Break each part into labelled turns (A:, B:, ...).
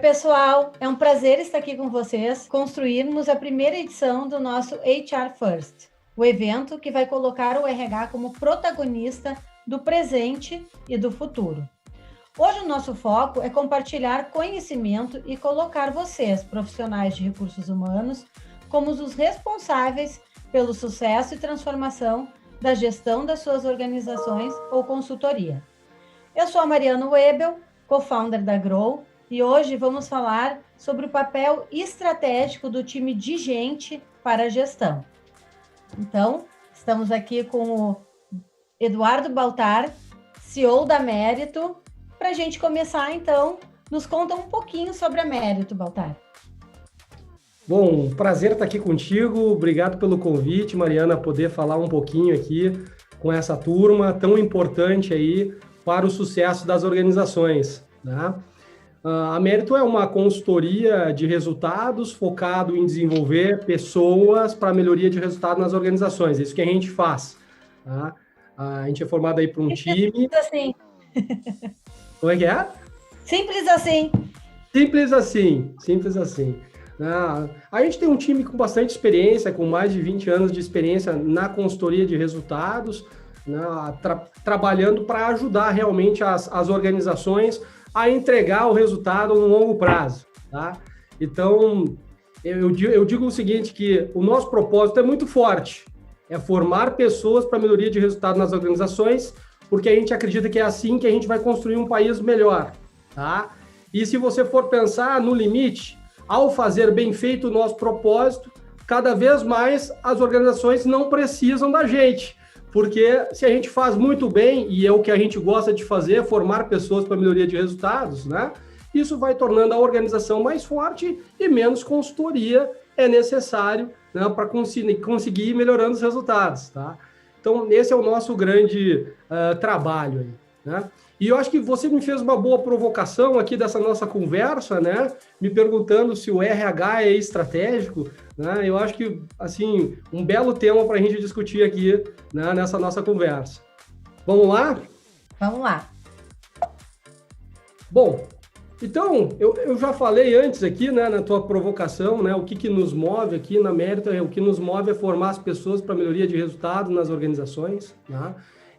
A: pessoal, é um prazer estar aqui com vocês, construirmos a primeira edição do nosso HR First, o evento que vai colocar o RH como protagonista do presente e do futuro. Hoje o nosso foco é compartilhar conhecimento e colocar vocês, profissionais de recursos humanos, como os responsáveis pelo sucesso e transformação da gestão das suas organizações ou consultoria. Eu sou a Mariana Webel, co-founder da Grow, e hoje vamos falar sobre o papel estratégico do time de gente para a gestão. Então, estamos aqui com o Eduardo Baltar, CEO da Mérito. Para a gente começar, então, nos conta um pouquinho sobre a Mérito, Baltar.
B: Bom, prazer estar aqui contigo. Obrigado pelo convite, Mariana, poder falar um pouquinho aqui com essa turma tão importante aí para o sucesso das organizações, né? A Mérito é uma consultoria de resultados focado em desenvolver pessoas para melhoria de resultado nas organizações. Isso que a gente faz, tá? A gente é formado aí por um time...
A: Simples assim.
B: Como é que é?
A: Simples assim.
B: Simples assim, simples assim. A gente tem um time com bastante experiência, com mais de 20 anos de experiência na consultoria de resultados, né, trabalhando para ajudar realmente as organizações a entregar o resultado no longo prazo. Tá? Então, eu digo o seguinte, que o nosso propósito é muito forte, é formar pessoas para melhoria de resultado nas organizações, porque a gente acredita que é assim que a gente vai construir um país melhor. Tá? E se você for pensar no limite, ao fazer bem feito o nosso propósito, cada vez mais as organizações não precisam da gente, porque se a gente faz muito bem, e é o que a gente gosta de fazer, formar pessoas para melhoria de resultados, né? Isso vai tornando a organização mais forte e menos consultoria é necessário, né, para conseguir ir melhorando os resultados, tá? Então, esse é o nosso grande trabalho aí, né? E eu acho que você me fez uma boa provocação aqui dessa nossa conversa, né? Me perguntando se o RH é estratégico, né? Eu acho que, assim, um belo tema para a gente discutir aqui, né, nessa nossa conversa. Vamos lá?
A: Vamos lá.
B: Bom, então, eu já falei antes aqui, né, na tua provocação, né, o que nos move aqui na Mérito, o que nos move é formar as pessoas para melhoria de resultado nas organizações, né?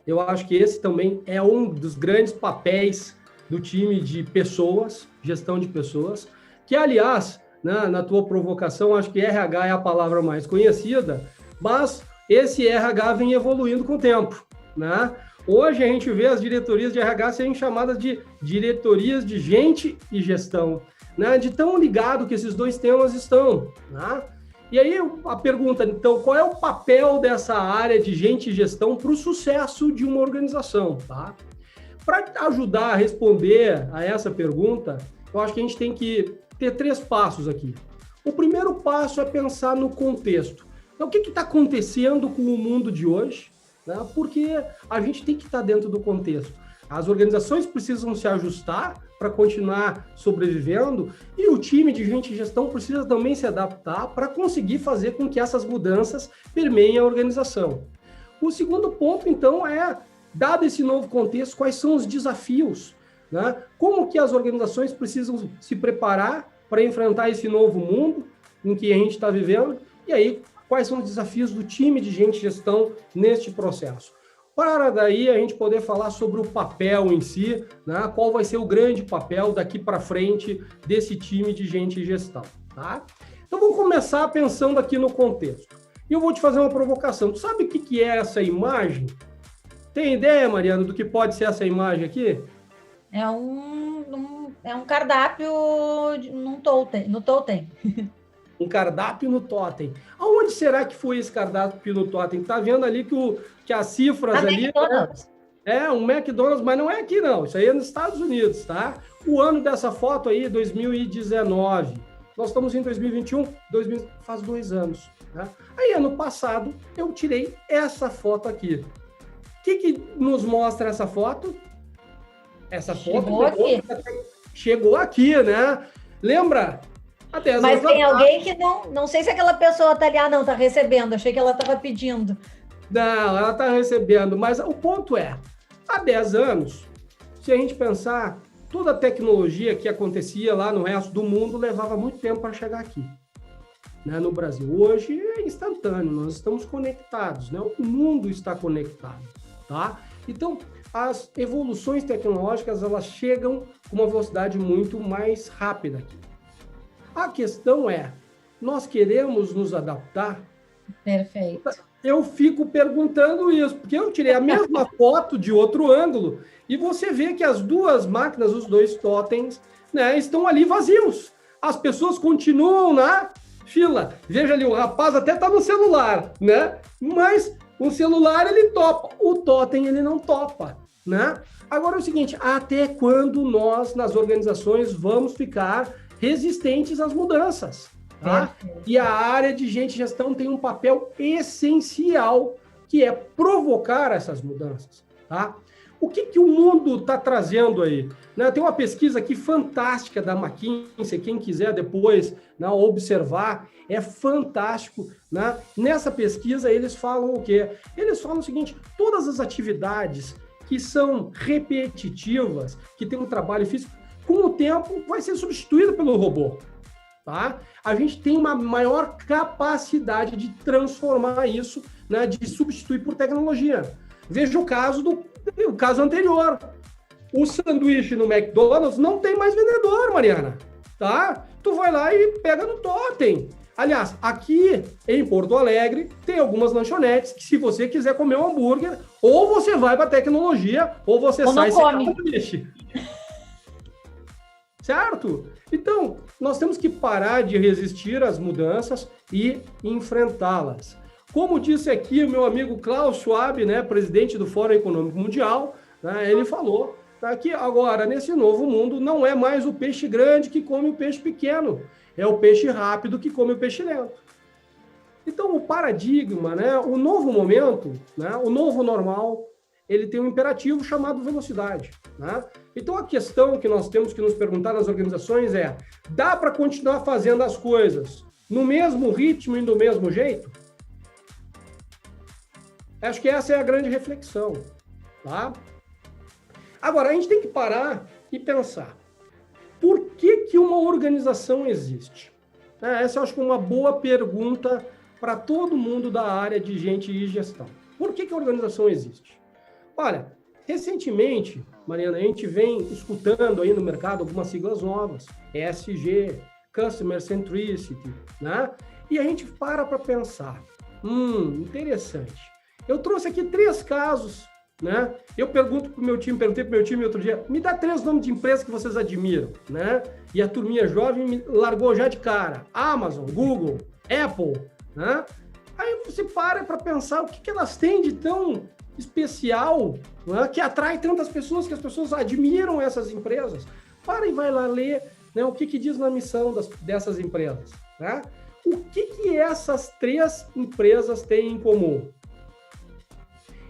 B: Eu acho que esse também é um dos grandes papéis do time de pessoas, gestão de pessoas, que, aliás, né, na tua provocação, acho que RH é a palavra mais conhecida, mas esse RH vem evoluindo com o tempo, né? Hoje a gente vê as diretorias de RH serem chamadas de diretorias de gente e gestão, né? De tão ligado que esses dois temas estão, né? E aí a pergunta, então, qual é o papel dessa área de gente e gestão para o sucesso de uma organização, tá? Para ajudar a responder a essa pergunta, eu acho que a gente tem que ter 3 passos aqui. O primeiro passo é pensar no contexto. Então, o que está acontecendo com o mundo de hoje? Né? Porque a gente tem que estar dentro do contexto. As organizações precisam se ajustar para continuar sobrevivendo e o time de gente e gestão precisa também se adaptar para conseguir fazer com que essas mudanças permeiem a organização. O segundo ponto, então, é, dado esse novo contexto, quais são os desafios, né? Como que as organizações precisam se preparar para enfrentar esse novo mundo em que a gente está vivendo e aí quais são os desafios do time de gente e gestão neste processo. Para daí a gente poder falar sobre o papel em si, né? Qual vai ser o grande papel daqui para frente desse time de gente e gestão, tá? Então vamos começar pensando aqui no contexto. E eu vou te fazer uma provocação. Tu sabe o que é essa imagem? Tem ideia, Mariana, do que pode ser essa imagem aqui?
A: É um cardápio no totem.
B: Um cardápio no totem. Aonde será que foi esse cardápio no totem? Tá vendo ali que as cifras ali...
A: McDonald's.
B: É um McDonald's, mas não é aqui não. Isso aí é nos Estados Unidos, tá? O ano dessa foto aí, 2019. Nós estamos em 2021, faz 2 anos. Tá? Aí, ano passado, eu tirei essa foto aqui. O que nos mostra essa foto? Essa foto chegou aqui, né? Lembra?
A: Mas tem alguém que não sei se aquela pessoa tá ali, não, tá recebendo, achei que ela estava pedindo.
B: Não, ela tá recebendo, mas o ponto é, há 10 anos, se a gente pensar, toda a tecnologia que acontecia lá no resto do mundo levava muito tempo para chegar aqui, né, no Brasil. Hoje é instantâneo, nós estamos conectados, né? O mundo está conectado, tá? Então, as evoluções tecnológicas, elas chegam com uma velocidade muito mais rápida aqui. A questão é, nós queremos nos adaptar?
A: Perfeito.
B: Eu fico perguntando isso, porque eu tirei a mesma foto de outro ângulo e você vê que as duas máquinas, os dois totens, né, estão ali vazios. As pessoas continuam na fila. Veja ali, o rapaz até está no celular, né? Mas o celular ele topa, o totem ele não topa, né? Agora é o seguinte, até quando nós, nas organizações, vamos ficar resistentes às mudanças? Tá? E a área de gente de gestão tem um papel essencial, que é provocar essas mudanças. Tá? O que o mundo está trazendo aí? Né, tem uma pesquisa aqui fantástica da McKinsey, quem quiser depois, né, observar, é fantástico. Né? Nessa pesquisa, eles falam o quê? Eles falam o seguinte, todas as atividades que são repetitivas, que tem um trabalho físico, com o tempo vai ser substituído pelo robô. Tá? A gente tem uma maior capacidade de transformar isso, né, de substituir por tecnologia. Veja o caso anterior. O sanduíche no McDonald's não tem mais vendedor, Mariana. Tá? Tu vai lá e pega no totem. Aliás, aqui em Porto Alegre, tem algumas lanchonetes que, se você quiser comer um hambúrguer, ou você vai para a tecnologia, ou você sai sem sanduíche. Certo? Então, nós temos que parar de resistir às mudanças e enfrentá-las. Como disse aqui o meu amigo Klaus Schwab, né, presidente do Fórum Econômico Mundial, né, ele falou, tá, que agora, nesse novo mundo, não é mais o peixe grande que come o peixe pequeno, é o peixe rápido que come o peixe lento. Então, o paradigma, né, o novo momento, né, o novo normal, ele tem um imperativo chamado velocidade. Né? Então, a questão que nós temos que nos perguntar nas organizações é, dá para continuar fazendo as coisas no mesmo ritmo e do mesmo jeito? Acho que essa é a grande reflexão. Tá? Agora, a gente tem que parar e pensar, por que uma organização existe? Essa eu acho que é uma boa pergunta para todo mundo da área de gente e gestão. Por que a organização existe? Olha, recentemente, Mariana, a gente vem escutando aí no mercado algumas siglas novas, ESG, Customer Centricity, né? E a gente para pensar, interessante. Eu trouxe aqui 3 casos, né? Eu perguntei pro meu time outro dia, me dá 3 nomes de empresas que vocês admiram, né? E a turminha jovem me largou já de cara, Amazon, Google, Apple, né? Aí você para pensar o que elas têm de tão especial, né, que atrai tantas pessoas, que as pessoas admiram essas empresas. Para e vai lá ler, né, o que diz na missão dessas empresas. Né? O que essas 3 empresas têm em comum?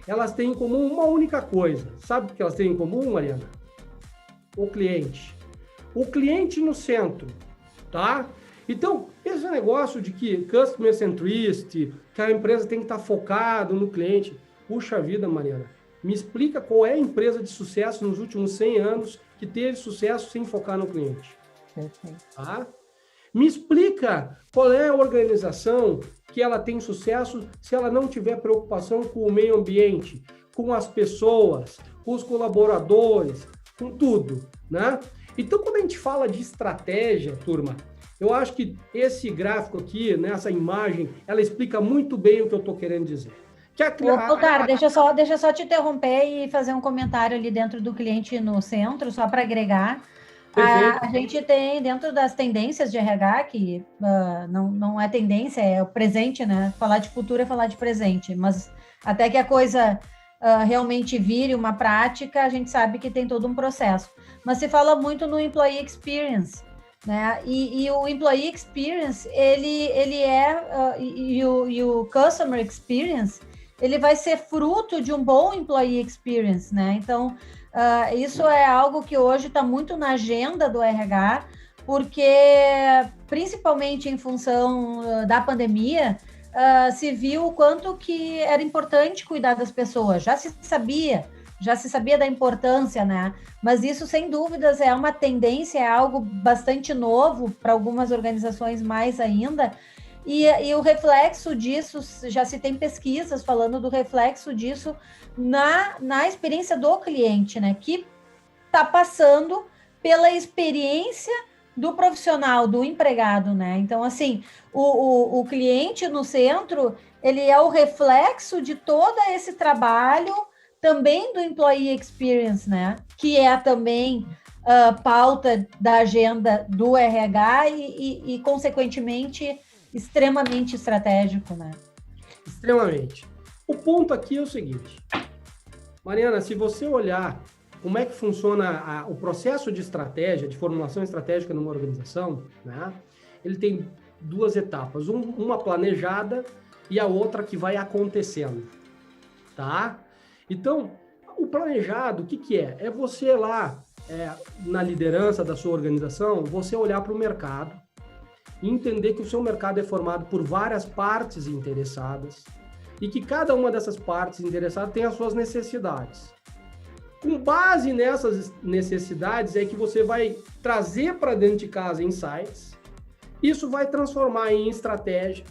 B: Elas têm em comum uma única coisa. Sabe o que elas têm em comum, Mariana? O cliente. O cliente no centro. Tá? Então, esse negócio de que Customer Centricity, que a empresa tem que estar focada no cliente. Puxa vida, Mariana, me explica qual é a empresa de sucesso nos últimos 100 anos que teve sucesso sem focar no cliente. Tá? Me explica qual é a organização que ela tem sucesso se ela não tiver preocupação com o meio ambiente, com as pessoas, com os colaboradores, com tudo, né? Então, quando a gente fala de estratégia, turma, eu acho que esse gráfico aqui, nessa imagem, ela explica muito bem o que eu estou querendo dizer.
A: Cara, deixa eu só te interromper e fazer um comentário ali dentro do cliente no centro, só para agregar. A gente tem dentro das tendências de RH, que não é tendência, é o presente, né? Falar de futuro é falar de presente, mas até que a coisa realmente vire uma prática, a gente sabe que tem todo um processo. Mas se fala muito no Employee Experience, né? E o Employee Experience, ele é, e o Customer Experience, ele vai ser fruto de um bom Employee Experience, né? Então, isso é algo que hoje está muito na agenda do RH, porque, principalmente em função da pandemia, se viu o quanto que era importante cuidar das pessoas. Já se sabia, já se sabia da importância, né? Mas isso, sem dúvidas, é uma tendência, é algo bastante novo para algumas organizações mais ainda. E o reflexo disso, já se tem pesquisas falando do reflexo disso na experiência do cliente, né? Que está passando pela experiência do profissional, do empregado, né? Então, assim, o cliente no centro, ele é o reflexo de todo esse trabalho também do Employee Experience, né? Que é também pauta da agenda do RH e consequentemente, extremamente estratégico, né?
B: Extremamente. O ponto aqui é o seguinte, Mariana, se você olhar como é que funciona o processo de estratégia, de formulação estratégica numa organização, né? Ele tem duas etapas, uma planejada e a outra que vai acontecendo, tá? Então, o planejado, o que é? É você lá, na liderança da sua organização, você olhar para o mercado e entender que o seu mercado é formado por várias partes interessadas e que cada uma dessas partes interessadas tem as suas necessidades. Com base nessas necessidades é que você vai trazer para dentro de casa insights, isso vai transformar em estratégia.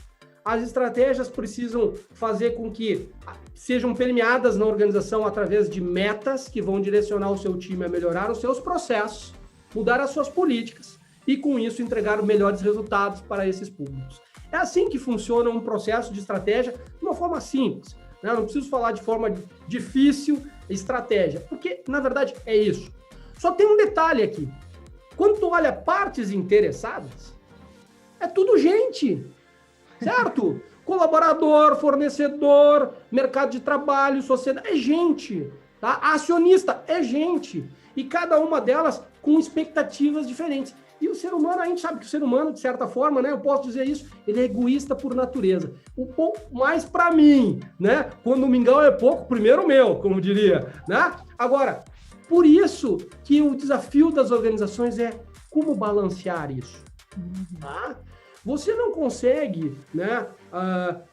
B: As estratégias precisam fazer com que sejam permeadas na organização através de metas que vão direcionar o seu time a melhorar os seus processos, mudar as suas políticas e, com isso, entregar melhores resultados para esses públicos. É assim que funciona um processo de estratégia de uma forma simples, né? Não preciso falar de forma difícil, estratégia, porque, na verdade, é isso. Só tem um detalhe aqui. Quando tu olha partes interessadas, é tudo gente, certo? Colaborador, fornecedor, mercado de trabalho, sociedade, é gente, tá? Acionista é gente. E cada uma delas com expectativas diferentes. E o ser humano, a gente sabe que o ser humano, de certa forma, né, eu posso dizer isso, ele é egoísta por natureza. Um pouco mais para mim, né? Quando o mingau é pouco, primeiro meu, como diria, né? Agora, por isso que o desafio das organizações é como balancear isso, tá? Você não consegue, né,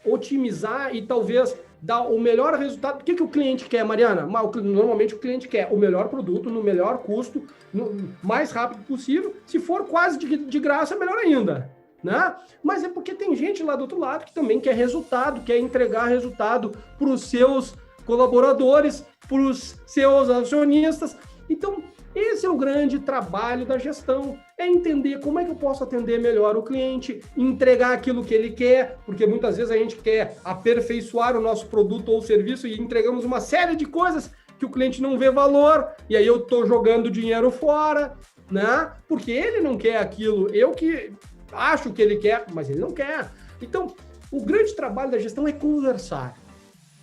B: otimizar e talvez dar o melhor resultado. O que o cliente quer, Mariana? Normalmente o cliente quer o melhor produto, no melhor custo, no mais rápido possível. Se for quase de graça, melhor ainda, né? Mas é porque tem gente lá do outro lado que também quer resultado, quer entregar resultado para os seus colaboradores, para os seus acionistas. Então, esse é o grande trabalho da gestão, é entender como é que eu posso atender melhor o cliente, entregar aquilo que ele quer, porque muitas vezes a gente quer aperfeiçoar o nosso produto ou serviço e entregamos uma série de coisas que o cliente não vê valor, e aí eu estou jogando dinheiro fora, né? Porque ele não quer aquilo, eu que acho que ele quer, mas ele não quer. Então, o grande trabalho da gestão é conversar,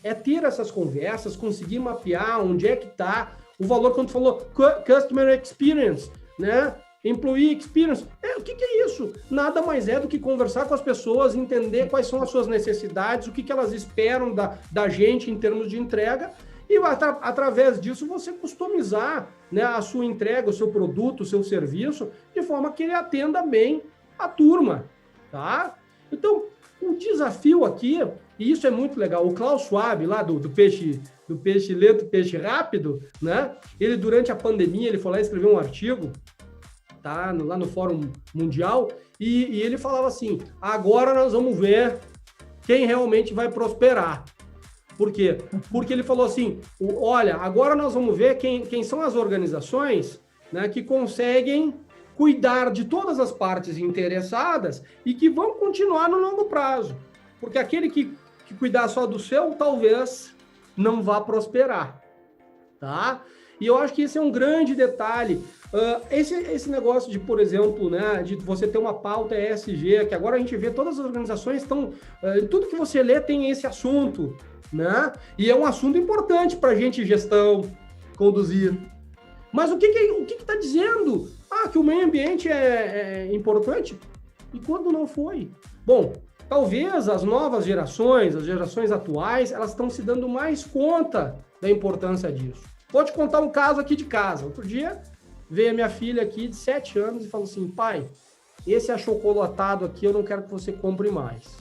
B: é ter essas conversas, conseguir mapear onde é que está o valor, quando tu falou Customer Experience, né? Employee Experience. O que é isso? Nada mais é do que conversar com as pessoas, entender quais são as suas necessidades, o que elas esperam da gente em termos de entrega, e através disso você customizar, né, a sua entrega, o seu produto, o seu serviço, de forma que ele atenda bem a turma, tá? Então, o desafio aqui, e isso é muito legal, o Klaus Schwab, lá do peixe lento, peixe rápido, né? Ele, durante a pandemia, ele foi lá e escreveu um artigo, tá? Lá no Fórum Mundial, e ele falava assim, agora nós vamos ver quem realmente vai prosperar. Por quê? Porque ele falou assim, olha, agora nós vamos ver quem são as organizações, né, que conseguem cuidar de todas as partes interessadas e que vão continuar no longo prazo. Porque aquele que cuidar só do seu, talvez não vá prosperar, tá? E eu acho que esse é um grande detalhe. Esse negócio de, por exemplo, né, de você ter uma pauta ESG, que agora a gente vê todas as organizações estão... tudo que você lê tem esse assunto, né? E é um assunto importante para a gente, gestão, conduzir. Mas o que está dizendo? Que o meio ambiente é importante? E quando não foi? Bom, talvez as novas gerações, as gerações atuais, elas estão se dando mais conta da importância disso. Vou te contar um caso aqui de casa. Outro dia, veio a minha filha aqui de 7 anos e falou assim, pai, esse achocolatado aqui eu não quero que você compre mais.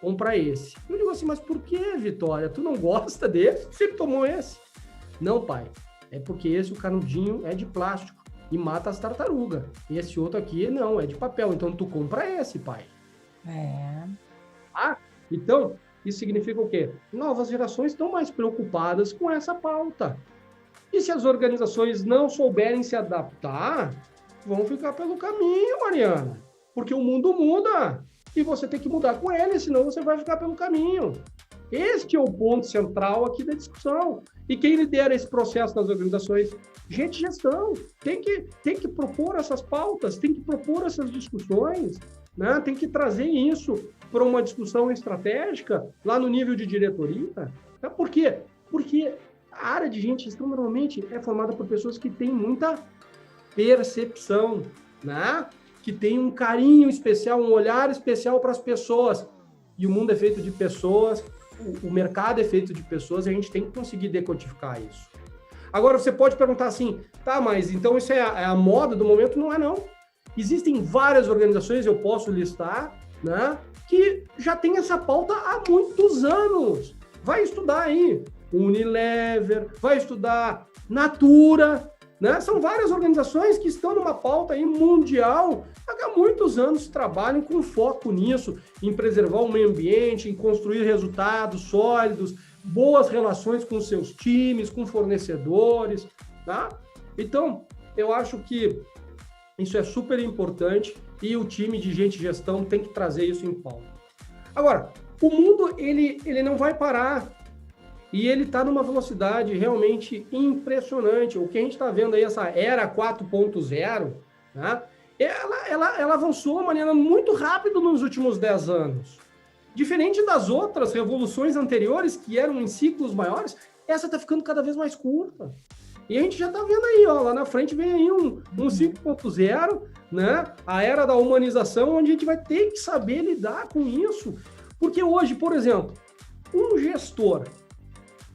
B: Compra esse. Eu digo assim, mas por que, Vitória? Tu não gosta desse? Você sempre tomou esse? Não, pai, é porque esse o canudinho é de plástico e mata as tartarugas. Esse outro aqui não, é de papel, então tu compra esse, pai. Então, isso significa o quê? Novas gerações estão mais preocupadas com essa pauta. E se as organizações não souberem se adaptar, vão ficar pelo caminho, Mariana. Porque o mundo muda e você tem que mudar com ele, senão você vai ficar pelo caminho. Este é o ponto central aqui da discussão. E quem lidera esse processo nas organizações? Gente de gestão. Tem que propor essas pautas, tem que propor essas discussões, né? Tem que trazer isso para uma discussão estratégica lá no nível de diretoria. Né? Por quê? Porque a área de gente de gestão normalmente é formada por pessoas que têm muita percepção, né? Que têm um carinho especial, um olhar especial para as pessoas. E o mundo é feito de pessoas, o mercado é feito de pessoas e a gente tem que conseguir decodificar isso. Agora, você pode perguntar assim, tá, mas então isso é a moda do momento? Não é, não. Existem várias organizações, eu posso listar, né, que já tem essa pauta há muitos anos. Vai estudar aí Unilever, vai estudar Natura, né? São várias organizações que estão numa pauta aí mundial, há muitos anos trabalham com foco nisso, em preservar o meio ambiente, em construir resultados sólidos, boas relações com seus times, com fornecedores, tá? Então, eu acho que isso é super importante e o time de gente de gestão tem que trazer isso em pauta. Agora, o mundo, ele não vai parar. E ele está numa velocidade realmente impressionante. O que a gente está vendo aí, essa era 4.0, né? ela avançou de uma maneira muito rápida nos últimos 10 anos. Diferente das outras revoluções anteriores, que eram em ciclos maiores, essa está ficando cada vez mais curta. E a gente já está vendo aí, ó, lá na frente vem aí um 5.0, né? A era da humanização, onde a gente vai ter que saber lidar com isso. Porque hoje, por exemplo, um gestor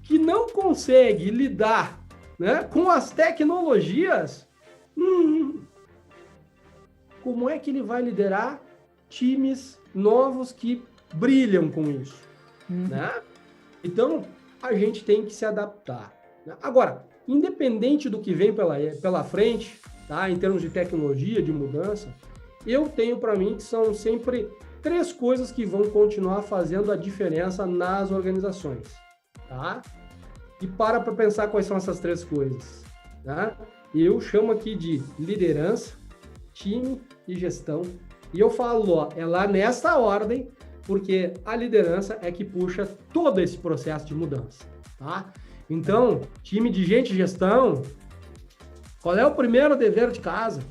B: que não consegue lidar, né, com as tecnologias, como é que ele vai liderar times novos que brilham com isso? Né? Então, a gente tem que se adaptar. Né? Agora, independente do que vem pela frente, tá, em termos de tecnologia, de mudança, eu tenho para mim que são sempre 3 coisas que vão continuar fazendo a diferença nas organizações. Tá? E para pensar quais são essas 3 coisas. Tá? Eu chamo aqui de liderança, time e gestão. E eu falo, ó, é lá nessa ordem, porque a liderança é que puxa todo esse processo de mudança. Tá? Então, time de gente de gestão, qual é o primeiro dever de casa?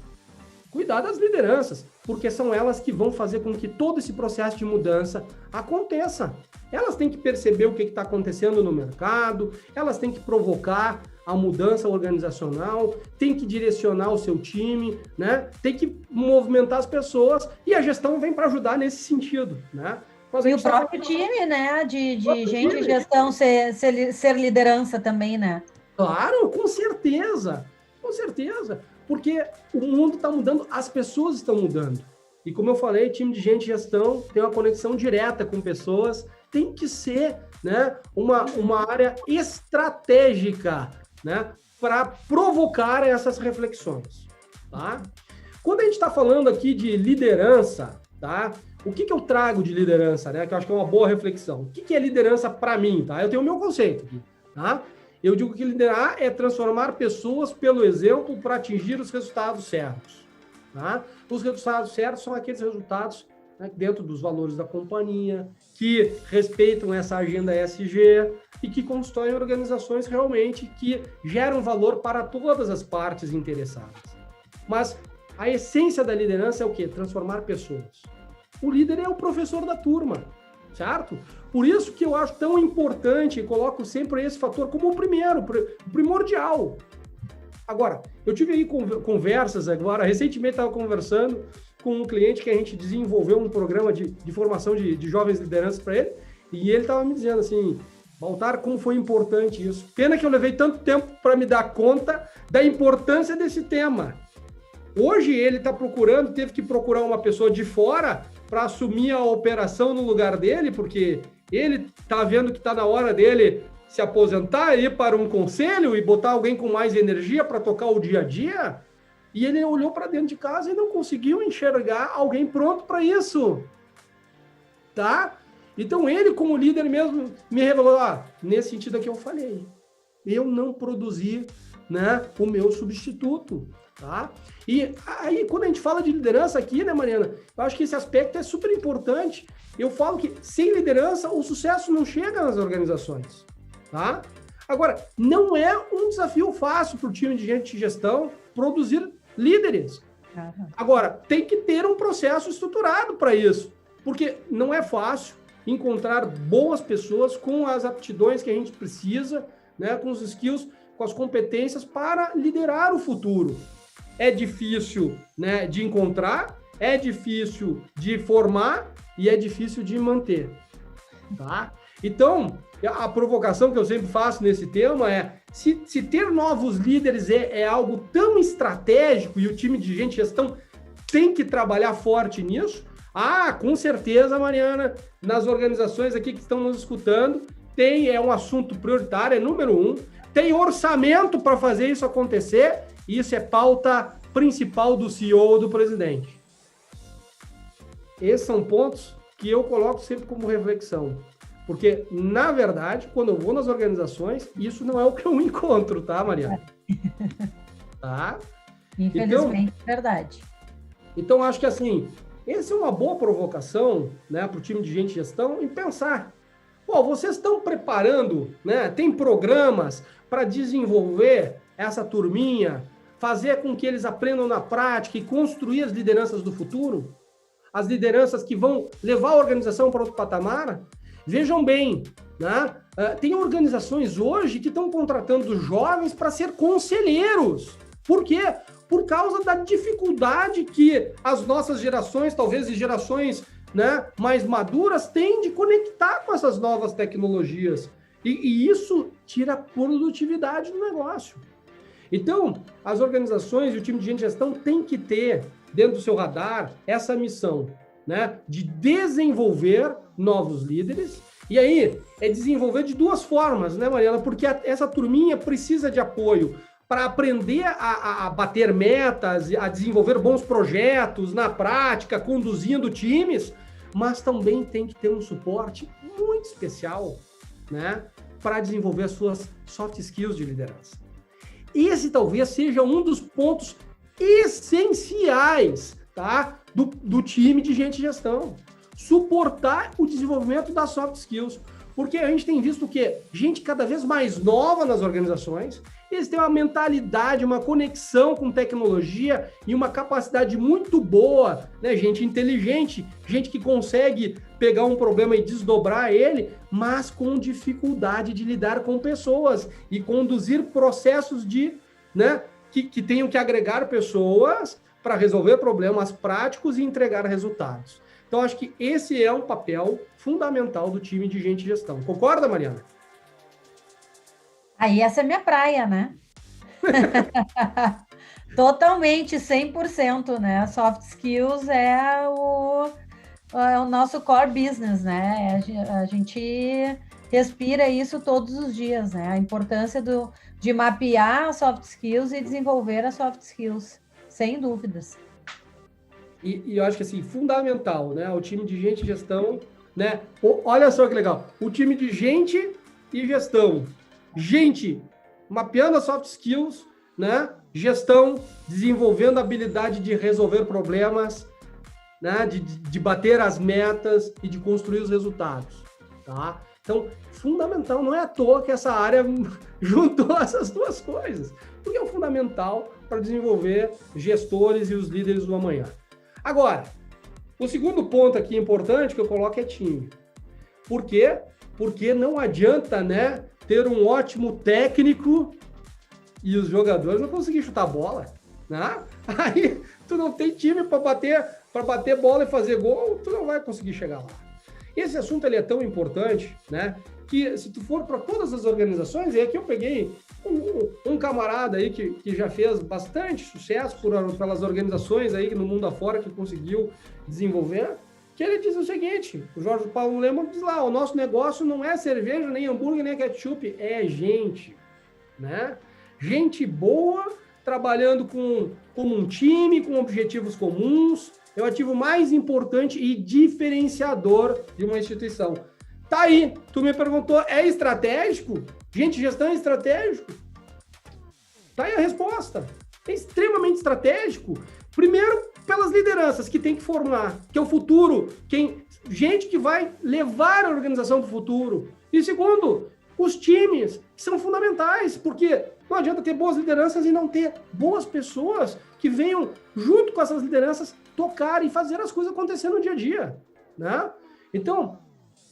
B: Cuidar das lideranças, porque são elas que vão fazer com que todo esse processo de mudança aconteça. Elas têm que perceber o que está acontecendo no mercado, elas têm que provocar a mudança organizacional, tem que direcionar o seu time, né? Tem que movimentar as pessoas e a gestão vem para ajudar nesse sentido, né?
A: Mas e o próprio time, né? De gente de gestão ser liderança também, né?
B: Claro, com certeza, com certeza. Porque o mundo está mudando, as pessoas estão mudando. E como eu falei, time de gente de gestão tem uma conexão direta com pessoas, tem que ser, né, uma área estratégica, né, para provocar essas reflexões. Tá? Quando a gente está falando aqui de liderança, tá, o que eu trago de liderança, né, que eu acho que é uma boa reflexão. O que é liderança para mim? Tá? Eu tenho o meu conceito aqui. Tá? Eu digo que liderar é transformar pessoas pelo exemplo para atingir os resultados certos. Tá? Os resultados certos são aqueles resultados, né, dentro dos valores da companhia, que respeitam essa agenda ESG e que constroem organizações realmente que geram valor para todas as partes interessadas. Mas a essência da liderança é o quê? Transformar pessoas. O líder é o professor da turma. Certo? Por isso que eu acho tão importante e coloco sempre esse fator como o primordial. Agora, eu tive aí conversas agora, recentemente estava conversando com um cliente que a gente desenvolveu um programa de formação de jovens lideranças para ele, e ele estava me dizendo assim, Baltar, como foi importante isso. Pena que eu levei tanto tempo para me dar conta da importância desse tema. Hoje ele está teve que procurar uma pessoa de fora para assumir a operação no lugar dele, porque ele está vendo que está na hora dele se aposentar, ir para um conselho e botar alguém com mais energia para tocar o dia a dia, e ele olhou para dentro de casa e não conseguiu enxergar alguém pronto para isso. Tá? Então ele, como líder mesmo, me revelou, nesse sentido aqui eu falhei. Eu não produzi, né, o meu substituto. Tá? E aí, quando a gente fala de liderança aqui, né, Mariana, eu acho que esse aspecto é super importante. Eu falo que sem liderança, o sucesso não chega nas organizações. Tá? Agora, não é um desafio fácil para o time de gente de gestão produzir líderes. Agora, tem que ter um processo estruturado para isso, porque não é fácil encontrar boas pessoas com as aptidões que a gente precisa, né, com os skills, com as competências para liderar o futuro. É difícil, né, de encontrar, é difícil de formar e é difícil de manter. Tá? Então, a provocação que eu sempre faço nesse tema é, se ter novos líderes é algo tão estratégico e o time de gente de gestão tem que trabalhar forte nisso, com certeza, Mariana, nas organizações aqui que estão nos escutando, é um assunto prioritário, é número 1, tem orçamento para fazer isso acontecer, e isso é pauta principal do CEO ou do presidente. Esses são pontos que eu coloco sempre como reflexão. Porque, na verdade, quando eu vou nas organizações, isso não é o que eu encontro, tá, Mariana? Tá?
A: Infelizmente, verdade.
B: Então, acho que, assim, essa é uma boa provocação, né, para o time de gente de gestão em pensar. Vocês estão preparando, né, tem programas para desenvolver essa turminha, fazer com que eles aprendam na prática e construir as lideranças do futuro? As lideranças que vão levar a organização para outro patamar? Vejam bem, né? Tem organizações hoje que estão contratando jovens para ser conselheiros. Por quê? Por causa da dificuldade que as nossas gerações, talvez gerações, né, mais maduras, têm de conectar com essas novas tecnologias. E isso tira a produtividade do negócio. Então, as organizações e o time de gente de gestão tem que ter, dentro do seu radar, essa missão, né, de desenvolver novos líderes. E aí, é desenvolver de duas formas, né, Mariana? Porque essa turminha precisa de apoio para aprender a bater metas, a desenvolver bons projetos na prática, conduzindo times, mas também tem que ter um suporte muito especial, né, para desenvolver as suas soft skills de liderança. Esse talvez seja um dos pontos essenciais, tá, do time de gente de gestão. Suportar o desenvolvimento das soft skills. Porque a gente tem visto que gente cada vez mais nova nas organizações, eles têm uma mentalidade, uma conexão com tecnologia e uma capacidade muito boa, né? Gente inteligente, gente que consegue pegar um problema e desdobrar ele, mas com dificuldade de lidar com pessoas e conduzir processos né, que tenham que agregar pessoas para resolver problemas práticos e entregar resultados. Então, acho que esse é um papel fundamental do time de gente de gestão. Concorda, Mariana?
A: Aí essa é minha praia, né? Totalmente, 100%, né? Soft skills é o nosso core business, né? A gente respira isso todos os dias, né? A importância de mapear as soft skills e desenvolver as soft skills, sem dúvidas.
B: E eu acho que, assim, fundamental, né? O time de gente e gestão, né? Olha só que legal. O time de gente e gestão. Gente mapeando as soft skills, né? Gestão desenvolvendo a habilidade de resolver problemas, né? De bater as metas e de construir os resultados, tá? Então, fundamental, não é à toa que essa área juntou essas duas coisas, porque é fundamental para desenvolver gestores e os líderes do amanhã. Agora, o segundo ponto aqui importante que eu coloco é time. Por quê? Porque não adianta, né, ter um ótimo técnico e os jogadores não conseguirem chutar a bola, né? Aí tu não tem time para bater bola e fazer gol, tu não vai conseguir chegar lá. Esse assunto ele é tão importante, né, que se tu for para todas as organizações, e aqui eu peguei um camarada aí que já fez bastante sucesso pelas organizações aí no mundo afora que conseguiu desenvolver, que ele diz o seguinte, o Jorge Paulo Lemann diz lá, o nosso negócio não é cerveja, nem hambúrguer, nem ketchup, é gente, né? Gente boa, trabalhando como um time, com objetivos comuns, é o ativo mais importante e diferenciador de uma instituição. Tá aí, tu me perguntou, é estratégico? Gente, gestão é estratégico? Tá aí a resposta. É extremamente estratégico. Primeiro, pelas lideranças que tem que formar, que é o futuro, gente que vai levar a organização para o futuro. E segundo, os times, que são fundamentais, porque não adianta ter boas lideranças e não ter boas pessoas que venham, junto com essas lideranças, tocar e fazer as coisas acontecer no dia a dia, né? Então,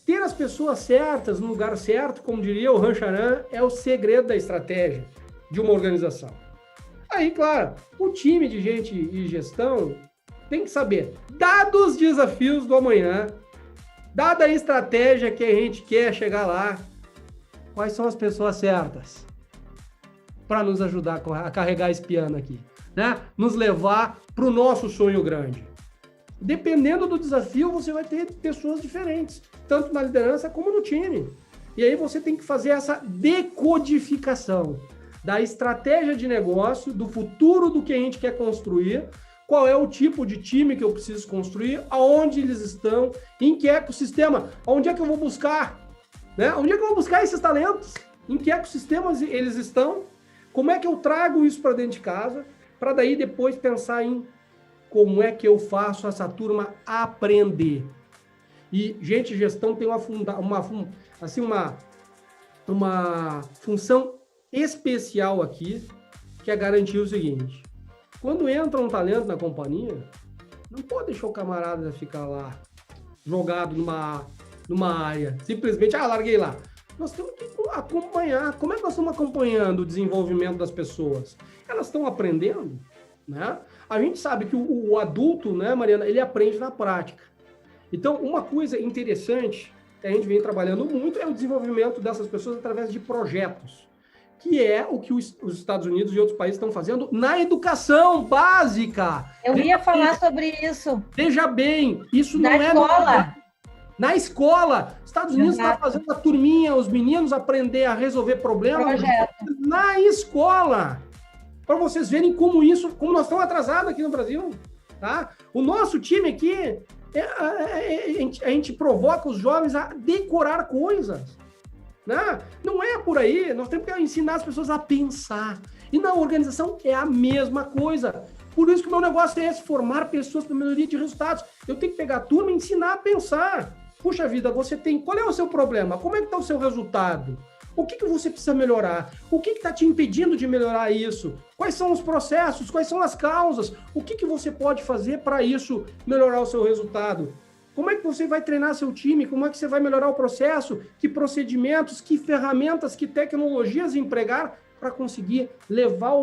B: ter as pessoas certas no lugar certo, como diria o Rancharan, é o segredo da estratégia de uma organização. Aí, claro, o time de gente e gestão tem que saber, dados os desafios do amanhã, dada a estratégia que a gente quer chegar lá, quais são as pessoas certas para nos ajudar a carregar esse piano aqui, né? Nos levar para o nosso sonho grande. Dependendo do desafio, você vai ter pessoas diferentes, tanto na liderança como no time. E aí você tem que fazer essa decodificação da estratégia de negócio, do futuro do que a gente quer construir, qual é o tipo de time que eu preciso construir, aonde eles estão, em que ecossistema, onde é que eu vou buscar, né? Onde é que eu vou buscar esses talentos, em que ecossistemas eles estão, como é que eu trago isso para dentro de casa, para daí depois pensar em como é que eu faço essa turma aprender. E, gente, gestão tem uma função especial aqui, que é garantir o seguinte: quando entra um talento na companhia, não pode deixar o camarada ficar lá, jogado numa área, simplesmente, larguei lá. Nós temos que acompanhar. Como é que nós estamos acompanhando o desenvolvimento das pessoas? Elas estão aprendendo, né? A gente sabe que o adulto, né, Mariana, ele aprende na prática. Então, uma coisa interessante que a gente vem trabalhando muito é o desenvolvimento dessas pessoas através de projetos, que é o que os Estados Unidos e outros países estão fazendo na educação básica.
A: Eu ia falar sobre isso.
B: Veja bem, isso não é...
A: escola.
B: Na escola. Estados Unidos está fazendo a turminha, os meninos aprender a resolver problemas na escola. Para vocês verem como nós estamos atrasados aqui no Brasil. Tá? O nosso time aqui, a gente provoca os jovens a decorar coisas. Né? Não é por aí, nós temos que ensinar as pessoas a pensar. E na organização é a mesma coisa. Por isso que o meu negócio é esse, formar pessoas para melhoria de resultados. Eu tenho que pegar a turma e ensinar a pensar. Puxa vida, qual é o seu problema? Como é que está o seu resultado? O que você precisa melhorar? O que está te impedindo de melhorar isso? Quais são os processos? Quais são as causas? O que você pode fazer para isso melhorar o seu resultado? Como é que você vai treinar seu time? Como é que você vai melhorar o processo? Que procedimentos, que ferramentas, que tecnologias empregar para conseguir levar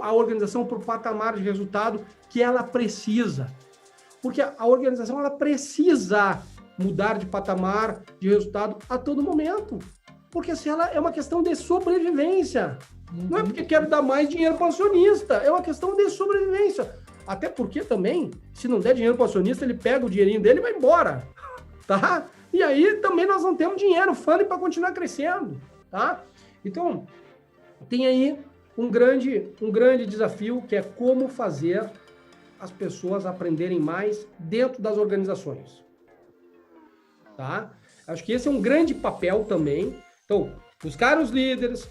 B: a organização para o patamar de resultado que ela precisa? Porque a organização ela precisa mudar de patamar de resultado a todo momento. Porque se ela é uma questão de sobrevivência. Não é porque quero dar mais dinheiro para o acionista, é uma questão de sobrevivência. Até porque também, se não der dinheiro para o acionista, ele pega o dinheirinho dele e vai embora, tá? E aí também nós não temos dinheiro, funding para continuar crescendo, tá? Então, tem aí um grande desafio, que é como fazer as pessoas aprenderem mais dentro das organizações, tá? Acho que esse é um grande papel também. Então, buscar os líderes,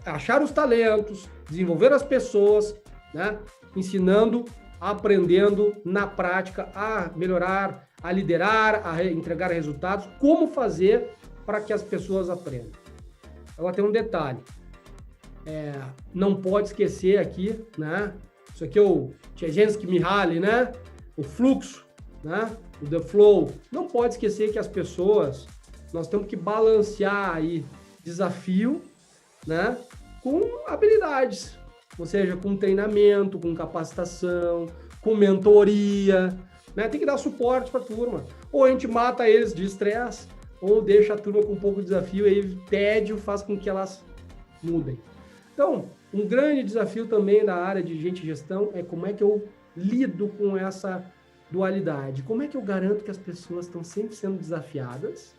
B: achar os talentos, desenvolver as pessoas, né? Ensinando, aprendendo na prática a melhorar, a liderar, a entregar resultados, como fazer para que as pessoas aprendam. Agora tem um detalhe, não pode esquecer aqui, né? Isso aqui é o Csikszentmihalyi, né? O fluxo, né? O the flow. Não pode esquecer que as pessoas, nós temos que balancear aí desafio, né? Com habilidades. Ou seja, com treinamento, com capacitação, com mentoria, né? Tem que dar suporte para a turma. Ou a gente mata eles de estresse, ou deixa a turma com um pouco de desafio, e aí tédio faz com que elas mudem. Então, um grande desafio também na área de gente e gestão é como é que eu lido com essa dualidade. Como é que eu garanto que as pessoas estão sempre sendo desafiadas?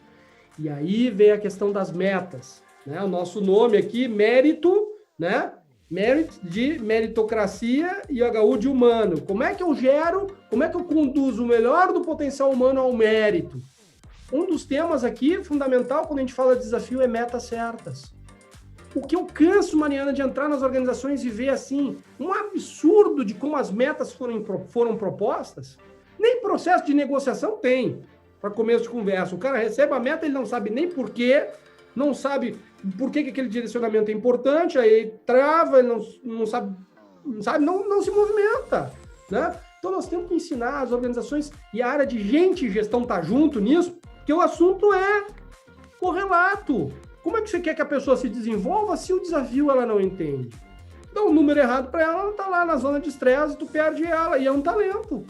B: E aí vem a questão das metas, né? O nosso nome aqui, mérito, né? Merit de meritocracia e HU de humano. Como é que eu gero, como é que eu conduzo o melhor do potencial humano ao mérito? Um dos temas aqui, fundamental, quando a gente fala de desafio, é metas certas. O que eu canso, Mariana, de entrar nas organizações e ver, assim, um absurdo de como as metas foram propostas, nem processo de negociação tem, para começo de conversa. O cara recebe a meta, ele não sabe nem por quê, não sabe por que aquele direcionamento é importante, aí trava, ele não sabe, não se movimenta, né? Então, nós temos que ensinar as organizações, e a área de gente e gestão está junto nisso, porque o assunto é correlato. Como é que você quer que a pessoa se desenvolva se o desafio ela não entende? Dá um número errado para ela está lá na zona de estresse, tu perde ela, e é um talento.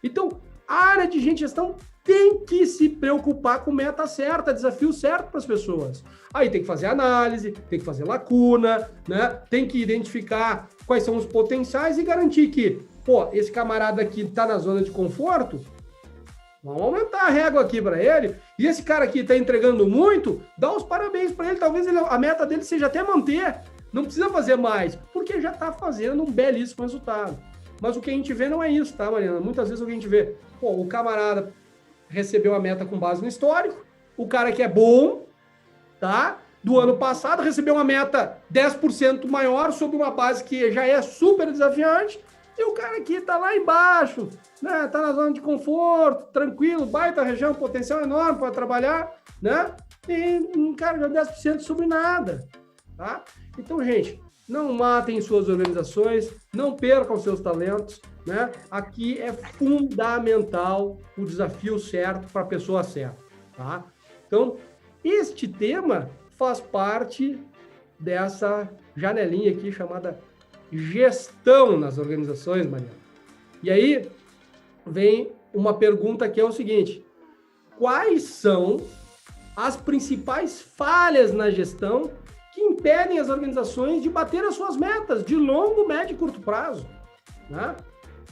B: Então, a área de gente e gestão tem que se preocupar com meta certa, desafio certo para as pessoas. Aí tem que fazer análise, tem que fazer lacuna, né? Tem que identificar quais são os potenciais e garantir que, pô, esse camarada aqui está na zona de conforto, vamos aumentar a régua aqui para ele. E esse cara aqui está entregando muito, dá os parabéns para ele. Talvez a meta dele seja até manter. Não precisa fazer mais, porque já está fazendo um belíssimo resultado. Mas o que a gente vê não é isso, tá, Mariana? Muitas vezes o que a gente vê, pô, o camarada recebeu a meta com base no histórico, o cara que é bom, tá? Do ano passado recebeu uma meta 10% maior sobre uma base que já é super desafiante, e o cara aqui tá lá embaixo, né? Tá na zona de conforto, tranquilo, baita região, potencial enorme para trabalhar, né? E um cara já 10% sobre nada, tá? Então, gente, não matem suas organizações, não percam seus talentos, né? Aqui é fundamental o desafio certo para a pessoa certa, tá? Então, este tema faz parte dessa janelinha aqui chamada gestão nas organizações, Mariana. E aí vem uma pergunta que é o seguinte: quais são as principais falhas na gestão que impedem as organizações de bater as suas metas de longo, médio e curto prazo, né?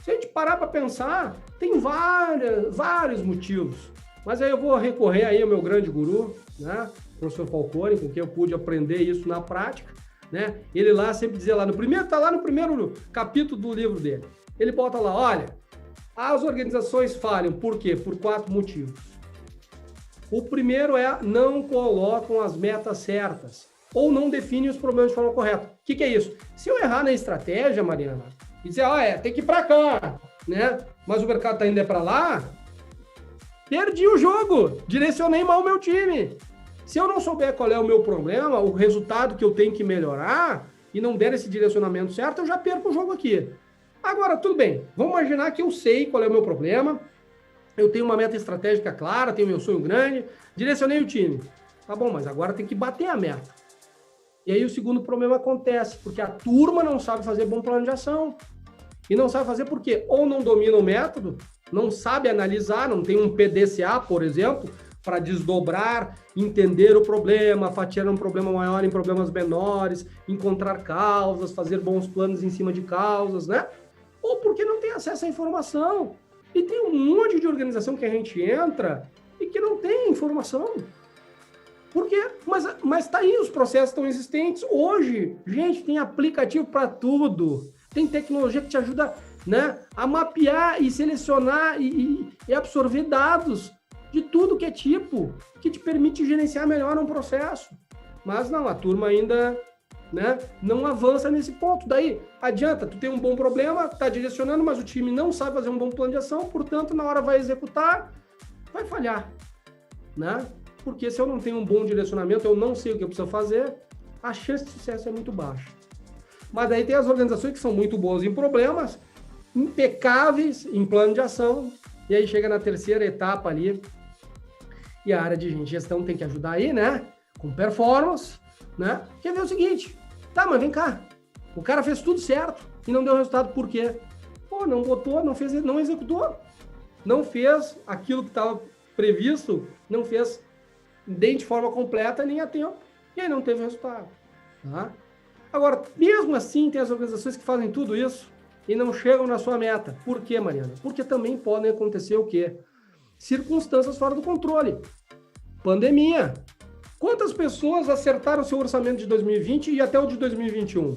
B: Se a gente parar para pensar, tem vários motivos, mas aí eu vou recorrer aí ao meu grande guru, né? O professor Falcone, com quem eu pude aprender isso na prática, né? Ele lá sempre dizia lá no primeiro capítulo do livro dele, ele bota lá, olha, as organizações falham, por quê? Por 4 motivos. O primeiro é não colocam as metas certas, ou não definem os problemas de forma correta. O que é isso? Se eu errar na estratégia, Mariana, e dizer, tem que ir para cá, né? Mas o mercado está indo para lá, perdi o jogo, direcionei mal o meu time. Se eu não souber qual é o meu problema, o resultado que eu tenho que melhorar, e não der esse direcionamento certo, eu já perco o jogo aqui. Agora, tudo bem, vamos imaginar que eu sei qual é o meu problema, eu tenho uma meta estratégica clara, tenho meu sonho grande, direcionei o time. Tá bom, mas agora tem que bater a meta. E aí o segundo problema acontece, porque a turma não sabe fazer bom plano de ação. E não sabe fazer por quê? Ou não domina o método, não sabe analisar, não tem um PDCA, por exemplo, para desdobrar, entender o problema, fatiar um problema maior em problemas menores, encontrar causas, fazer bons planos em cima de causas, né? Ou porque não tem acesso à informação. E tem um monte de organização que a gente entra e que não tem informação. Por quê? Mas tá aí, os processos estão existentes. Hoje, gente, tem aplicativo para tudo. Tem tecnologia que te ajuda, né, a mapear e selecionar e absorver dados de tudo que é tipo, que te permite gerenciar melhor um processo. Mas não, a turma ainda, né, não avança nesse ponto. Daí, adianta, tu tem um bom problema, tá direcionando, mas o time não sabe fazer um bom plano de ação, portanto, na hora vai executar, vai falhar, né? Porque se eu não tenho um bom direcionamento, eu não sei o que eu preciso fazer, a chance de sucesso é muito baixa. Mas daí tem as organizações que são muito boas em problemas, impecáveis em plano de ação, e aí chega na terceira etapa ali, e a área de gestão tem que ajudar aí, né? Com performance, né? Quer ver o seguinte, tá, mas vem cá, o cara fez tudo certo e não deu resultado, por quê? Pô, não botou, não fez, não executou, não fez aquilo que estava previsto, não fez nem de forma completa, nem a tempo, e aí não teve resultado, tá? Agora, mesmo assim, tem as organizações que fazem tudo isso, e não chegam na sua meta. Por quê, Mariana? Porque também podem acontecer o quê? Circunstâncias fora do controle. Pandemia. Quantas pessoas acertaram o seu orçamento de 2020 e até o de 2021?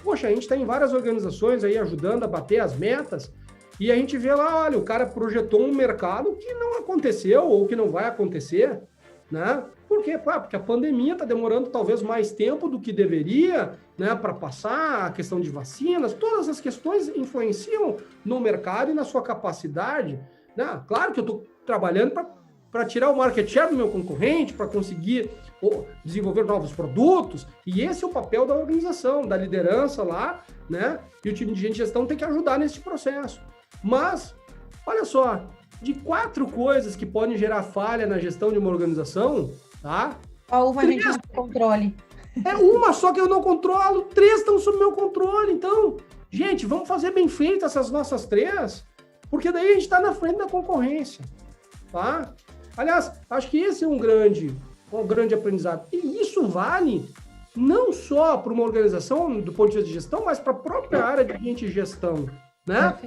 B: Poxa, a gente está em várias organizações aí ajudando a bater as metas e a gente vê lá, olha, o cara projetou um mercado que não aconteceu ou que não vai acontecer, né? Por quê? Porque a pandemia está demorando talvez mais tempo do que deveria, né, para passar, a questão de vacinas, todas as questões influenciam no mercado e na sua capacidade, né? Claro que eu estou trabalhando para tirar o market share do meu concorrente, para conseguir desenvolver novos produtos, e esse é o papel da organização, da liderança lá, né? E o time de gente de gestão tem que ajudar nesse processo. Mas, olha só, de 4 coisas que podem gerar falha na gestão de uma organização, tá?
A: Qual uma a gente não tem controle?
B: É uma só que eu não controlo, 3 estão sob meu controle. Então, gente, vamos fazer bem feito essas nossas 3, porque daí a gente está na frente da concorrência, tá? Aliás, acho que esse é um grande aprendizado. E isso vale não só para uma organização do ponto de vista de gestão, mas para a própria área de gente de gestão, né?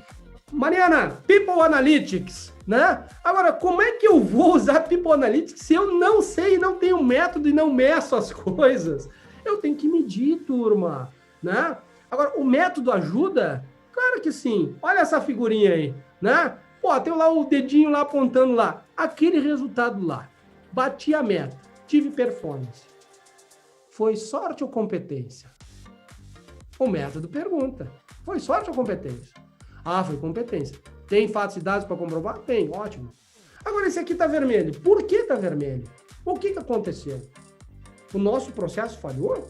B: Mariana, People Analytics, né? Agora, como é que eu vou usar People Analytics se eu não sei, não tenho método e não meço as coisas? Eu tenho que medir, turma, né? Agora, o método ajuda? Claro que sim. Olha essa figurinha aí, né? Pô, tem lá o dedinho lá apontando lá. Aquele resultado lá. Bati a meta. Tive performance. Foi sorte ou competência? O método pergunta. Foi sorte ou competência? Ah, foi competência. Tem fatos e dados para comprovar? Tem, ótimo. Agora, esse aqui está vermelho. Por que está vermelho? O que aconteceu? O nosso processo falhou?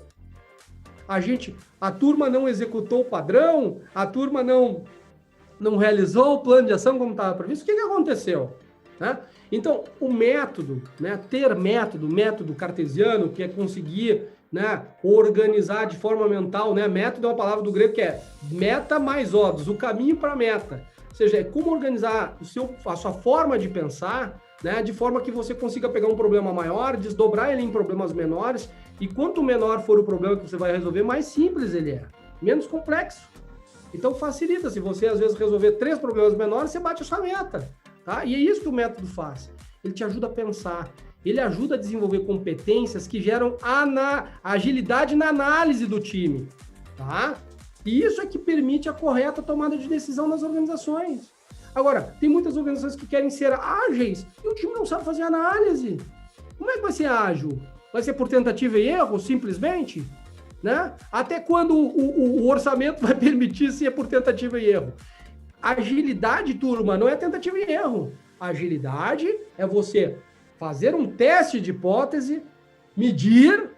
B: A turma não executou o padrão? A turma não realizou o plano de ação como estava previsto? O que aconteceu? Né? Então, o método, né, ter método cartesiano, que é conseguir, né, organizar de forma mental, né? Método é uma palavra do grego que é meta mais odds, o caminho para a meta. Ou seja, é como organizar a sua forma de pensar, né, de forma que você consiga pegar um problema maior, desdobrar ele em problemas menores, e quanto menor for o problema que você vai resolver, mais simples ele é, menos complexo. Então facilita, se você às vezes resolver 3 problemas menores, você bate a sua meta, tá? E é isso que o método faz, ele te ajuda a pensar, ele ajuda a desenvolver competências que geram agilidade na análise do time, tá? E isso é que permite a correta tomada de decisão nas organizações. Agora, tem muitas organizações que querem ser ágeis e o time não sabe fazer análise. Como é que vai ser ágil? Vai ser por tentativa e erro, simplesmente? Né? Até quando o orçamento vai permitir ser por tentativa e erro? Agilidade, turma, não é tentativa e erro. Agilidade é você fazer um teste de hipótese, medir,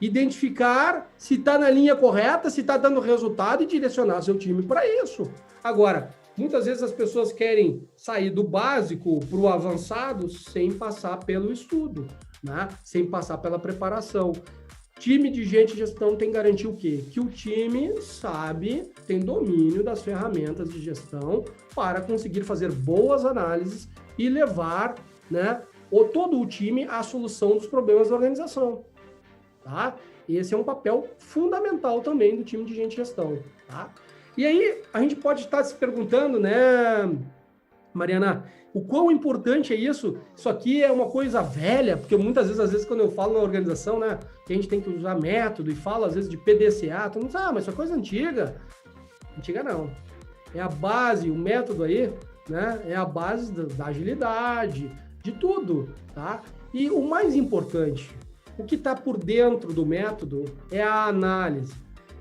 B: identificar se está na linha correta, se está dando resultado e direcionar seu time para isso. Agora, muitas vezes as pessoas querem sair do básico para o avançado sem passar pelo estudo, né? Sem passar pela preparação. Time de gente de gestão tem que garantir o quê? Que o time sabe, tem domínio das ferramentas de gestão para conseguir fazer boas análises e levar, né, todo o time à solução dos problemas da organização. Tá? Esse é um papel fundamental também do time de gente de gestão. Tá? E aí, a gente pode estar se perguntando, né, Mariana, o quão importante é isso? Isso aqui é uma coisa velha, porque muitas vezes, quando eu falo na organização, né, que a gente tem que usar método e falo, às vezes, de PDCA, todo mundo diz, mas isso é coisa antiga. Antiga não. É a base, o método aí, né, é a base da agilidade, de tudo, tá? E o mais importante, o que está por dentro do método é a análise.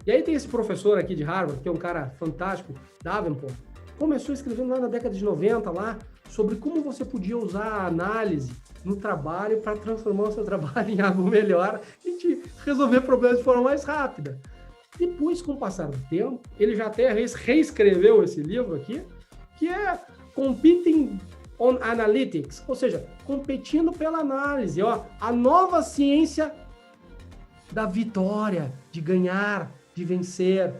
B: E aí tem esse professor aqui de Harvard, que é um cara fantástico, Davenport, começou escrevendo lá na década de 90, lá, sobre como você podia usar a análise no trabalho para transformar o seu trabalho em algo melhor e te resolver problemas de forma mais rápida. Depois, com o passar do tempo, ele já até reescreveu esse livro aqui, que é Competing on Analytics, ou seja, competindo pela análise, ó, a nova ciência da vitória, de ganhar, de vencer.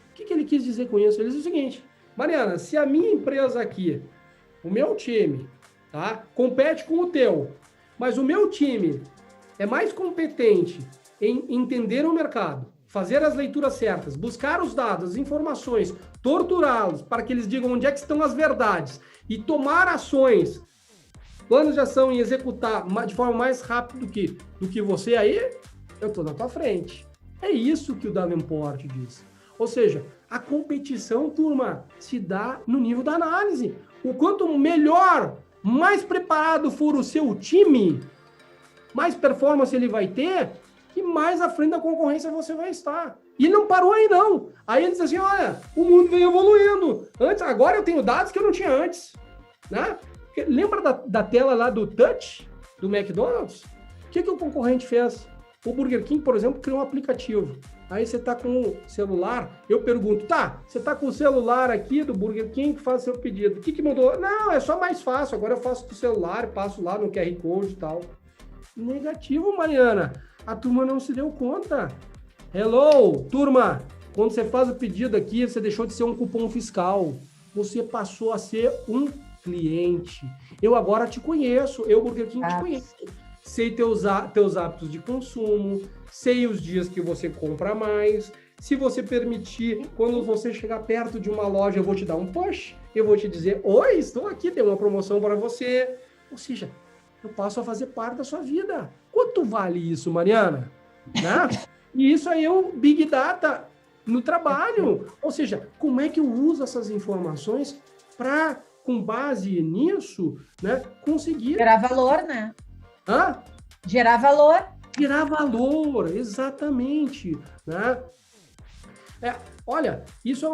B: O que ele quis dizer com isso? Ele diz o seguinte, Mariana, se a minha empresa aqui, o meu time, tá, compete com o teu, mas o meu time é mais competente em entender o mercado, fazer as leituras certas, buscar os dados, as informações, torturá-los para que eles digam onde é que estão as verdades e tomar ações, planos de ação e executar de forma mais rápida do que você aí, eu estou na tua frente. É isso que o Davenport diz. Ou seja, a competição, turma, se dá no nível da análise. O quanto melhor, mais preparado for o seu time, mais performance ele vai ter, e mais à frente da concorrência você vai estar. E não parou aí, não. Aí ele diz assim, olha, o mundo vem evoluindo. Agora eu tenho dados que eu não tinha antes. Né? Lembra da tela lá do touch, do McDonald's? O que o concorrente fez? O Burger King, por exemplo, criou um aplicativo. Aí você está com o celular, eu pergunto, tá, você está com o celular aqui do Burger King, faz seu pedido. O que mudou? Não, é só mais fácil, agora eu faço do celular, passo lá no QR Code e tal. Negativo, Mariana. A turma não se deu conta. Hello, turma. Quando você faz o pedido aqui, você deixou de ser um cupom fiscal. Você passou a ser um cliente. Eu agora te conheço. Eu, Burger King, te conheço. Sei teus hábitos de consumo. Sei os dias que você compra mais. Se você permitir, quando você chegar perto de uma loja, eu vou te dar um push. Eu vou te dizer, oi, estou aqui, tem uma promoção para você. Ou seja, eu passo a fazer parte da sua vida. Quanto vale isso, Mariana? Né? E isso aí é um Big Data no trabalho. Ou seja, como é que eu uso essas informações para, com base nisso, né, conseguir...
A: Gerar valor, né?
B: Hã?
A: Gerar valor.
B: Gerar valor, exatamente. Né? Olha, isso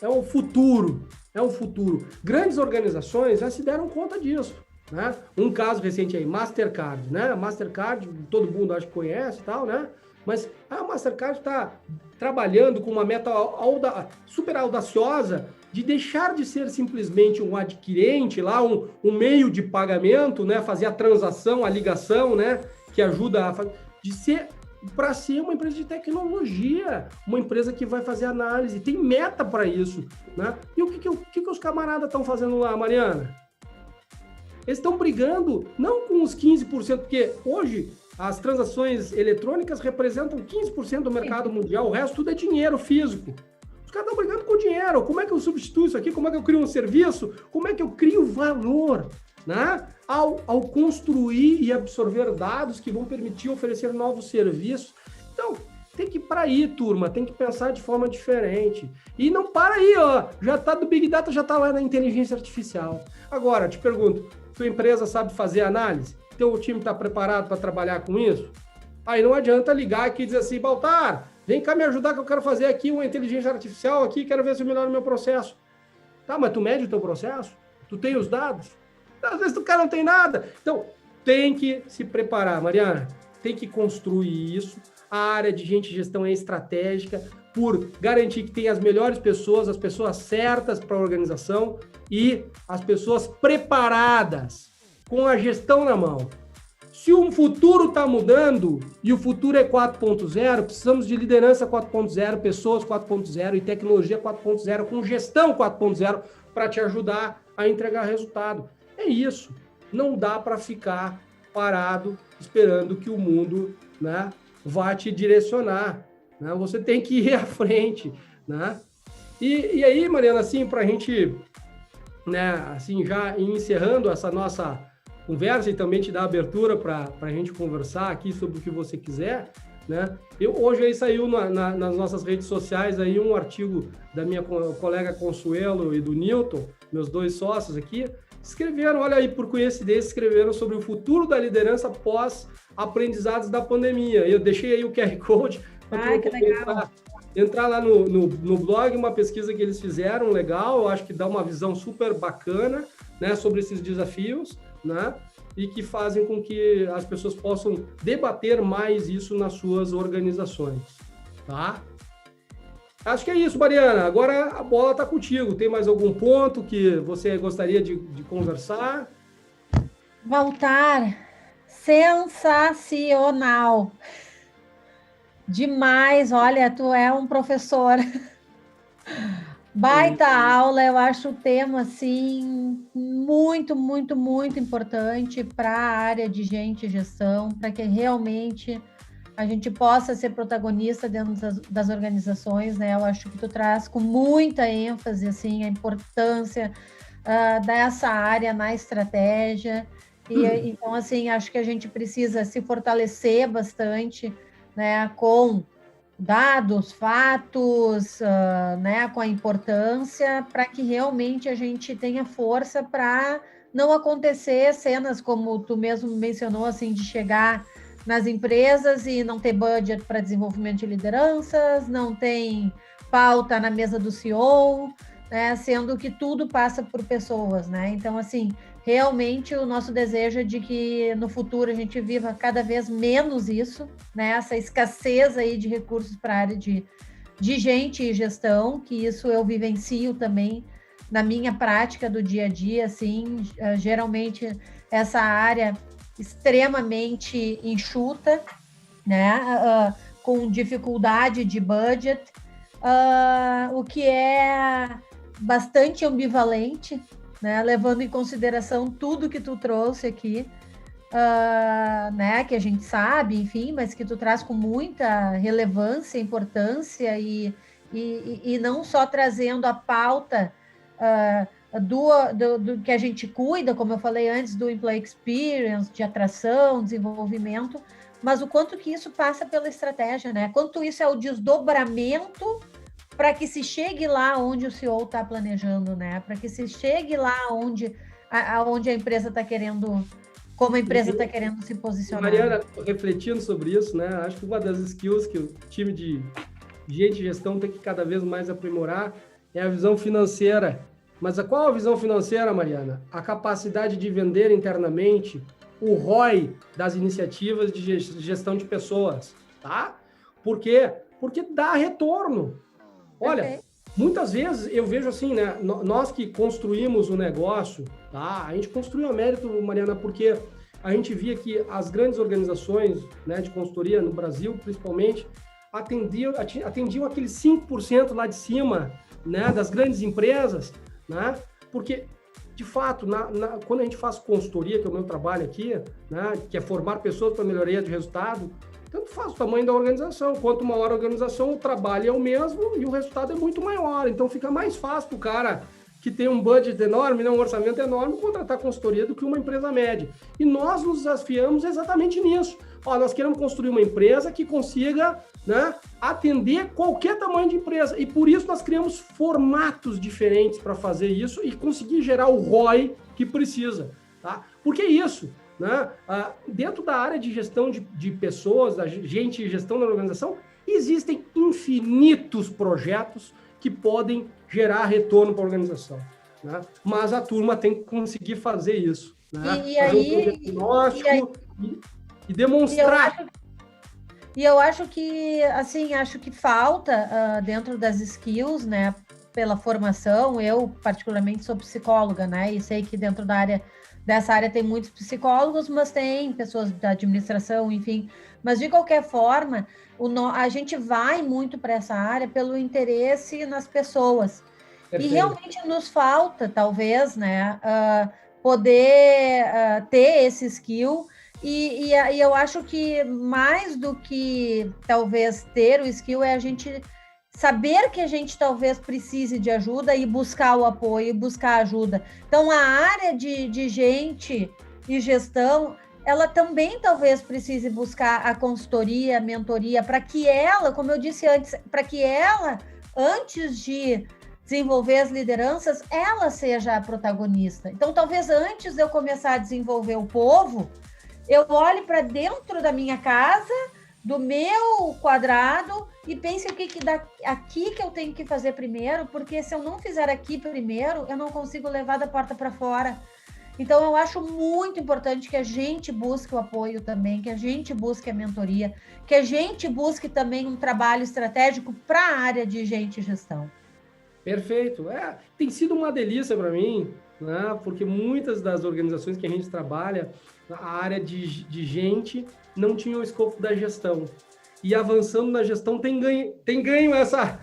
B: é um futuro. É um futuro. Grandes organizações já se deram conta disso. Né? Um caso recente aí, Mastercard, né? Mastercard, todo mundo acho que conhece e tal, né? Mas a Mastercard está trabalhando com uma meta super audaciosa de deixar de ser simplesmente um adquirente, lá um meio de pagamento, né? Fazer a transação, a ligação, né? Que ajuda para ser uma empresa de tecnologia, uma empresa que vai fazer análise, tem meta para isso, né? E o que os camaradas estão fazendo lá, Mariana? Eles estão brigando não com os 15%, porque hoje as transações eletrônicas representam 15% do mercado mundial, o resto tudo é dinheiro físico. Os caras estão brigando com o dinheiro. Como é que eu substituo isso aqui? Como é que eu crio um serviço? Como é que eu crio valor? Né? Ao construir e absorver dados que vão permitir oferecer novos serviços. Então, tem que ir para aí, turma, tem que pensar de forma diferente. E não para aí, ó. Já está do Big Data, já está lá na inteligência artificial. Agora, te pergunto, tua empresa sabe fazer análise? Teu time está preparado para trabalhar com isso? Aí não adianta ligar aqui e dizer assim, Baltar, vem cá me ajudar que eu quero fazer aqui uma inteligência artificial aqui, quero ver se eu melhoro o meu processo. Tá, mas tu mede o teu processo? Tu tem os dados? Às vezes o cara não tem nada. Então, tem que se preparar, Mariana. Tem que construir isso. A área de gente de gestão é estratégica por garantir que tem as melhores pessoas, as pessoas certas para a organização e as pessoas preparadas, com a gestão na mão. Se o futuro está mudando e o futuro é 4.0, precisamos de liderança 4.0, pessoas 4.0 e tecnologia 4.0, com gestão 4.0 para te ajudar a entregar resultado. É isso. Não dá para ficar parado esperando que o mundo, né, vá te direcionar. Né? Você tem que ir à frente. Né? E aí, Mariana, assim, para a gente, né, assim, já ir encerrando essa nossa conversa e também te dar abertura para a gente conversar aqui sobre o que você quiser, né? Hoje aí saiu nas nossas redes sociais aí um artigo da minha colega Consuelo e do Newton, meus dois sócios aqui, escreveram, olha aí, por coincidência, escreveram sobre o futuro da liderança pós-aprendizados da pandemia. Eu deixei aí o QR Code para
A: que legal.
B: Entrar lá no blog, uma pesquisa que eles fizeram, legal, eu acho que dá uma visão super bacana, né, sobre esses desafios, né, e que fazem com que as pessoas possam debater mais isso nas suas organizações, tá? Acho que é isso, Mariana. Agora a bola está contigo. Tem mais algum ponto que você gostaria de conversar?
A: Baltar, sensacional. Demais, olha, tu é um professor. Baita aula, eu acho o tema, assim, muito, muito, muito importante para a área de gente e gestão, para que realmente a gente possa ser protagonista dentro das organizações, né? Eu acho que tu traz com muita ênfase, assim, a importância dessa área na estratégia. Então, assim, acho que a gente precisa se fortalecer bastante, né? Com dados, fatos, né? Com a importância, para que realmente a gente tenha força para não acontecer cenas como tu mesmo mencionou, assim, de chegar nas empresas e não ter budget para desenvolvimento de lideranças, não tem pauta na mesa do CEO, né, sendo que tudo passa por pessoas, né? Então, assim, realmente o nosso desejo é de que no futuro a gente viva cada vez menos isso, né? Essa escassez aí de recursos para a área de gente e gestão, que isso eu vivencio também na minha prática do dia a dia, assim, geralmente essa área extremamente enxuta, né? Com dificuldade de budget, o que é bastante ambivalente, né? Levando em consideração tudo que tu trouxe aqui, né? Que a gente sabe, enfim, mas que tu traz com muita relevância, importância e não só trazendo a pauta do que a gente cuida, como eu falei antes, do employee experience, de atração, desenvolvimento, mas o quanto que isso passa pela estratégia, né? Quanto isso é o desdobramento para que se chegue lá onde o CEO está planejando, né? Para que se chegue lá onde a empresa está querendo, como a empresa está querendo se posicionar.
B: Mariana, refletindo sobre isso, né? Acho que uma das skills que o time de gente de gestão tem que cada vez mais aprimorar é a visão financeira. Mas qual a visão financeira, Mariana? A capacidade de vender internamente o ROI das iniciativas de gestão de pessoas, tá? Por quê? Porque dá retorno. Olha, muitas vezes eu vejo assim, né? Nós que construímos o negócio, tá? A gente construiu a mérito, Mariana, porque a gente via que as grandes organizações, né, de consultoria no Brasil, principalmente, atendiam aqueles 5% lá de cima, né, das grandes empresas, né? Porque, de fato, quando a gente faz consultoria, que é o meu trabalho aqui, né, que é formar pessoas para melhoria de resultado, tanto faz o tamanho da organização. Quanto maior a organização, o trabalho é o mesmo e o resultado é muito maior. Então, fica mais fácil para o cara que tem um budget enorme, né, um orçamento enorme, contratar consultoria do que uma empresa média. E nós nos desafiamos exatamente nisso. Nós queremos construir uma empresa que consiga, né, atender qualquer tamanho de empresa. E por isso nós criamos formatos diferentes para fazer isso e conseguir gerar o ROI que precisa. Tá? Porque é isso. Né? Dentro da área de gestão de pessoas, da gente e gestão da organização, existem infinitos projetos que podem gerar retorno para a organização. Né? Mas a turma tem que conseguir fazer isso. Né? Fazer um diagnóstico e demonstrar.
A: E eu acho que, assim, falta dentro das skills, né, pela formação. Eu, particularmente, sou psicóloga, né, e sei que dentro dessa área tem muitos psicólogos, mas tem pessoas da administração, enfim. Mas, de qualquer forma, a gente vai muito para essa área pelo interesse nas pessoas. Perfeito. E realmente nos falta, talvez, né, poder ter esse skill. E eu acho que mais do que talvez ter o skill é a gente saber que a gente talvez precise de ajuda e buscar o apoio e buscar ajuda. Então, a área de gente e gestão, ela também talvez precise buscar a consultoria, a mentoria, para que ela, como eu disse antes, para que ela, antes de desenvolver as lideranças, ela seja a protagonista. Então, talvez antes de eu começar a desenvolver o povo, eu olhe para dentro da minha casa, do meu quadrado, e pense o que aqui que eu tenho que fazer primeiro, porque se eu não fizer aqui primeiro, eu não consigo levar da porta para fora. Então, eu acho muito importante que a gente busque o apoio também, que a gente busque a mentoria, que a gente busque também um trabalho estratégico para a área de gente e gestão.
B: Perfeito. Tem sido uma delícia para mim, né? Porque muitas das organizações que a gente trabalha, a área de gente não tinha o escopo da gestão. E avançando na gestão tem ganho essa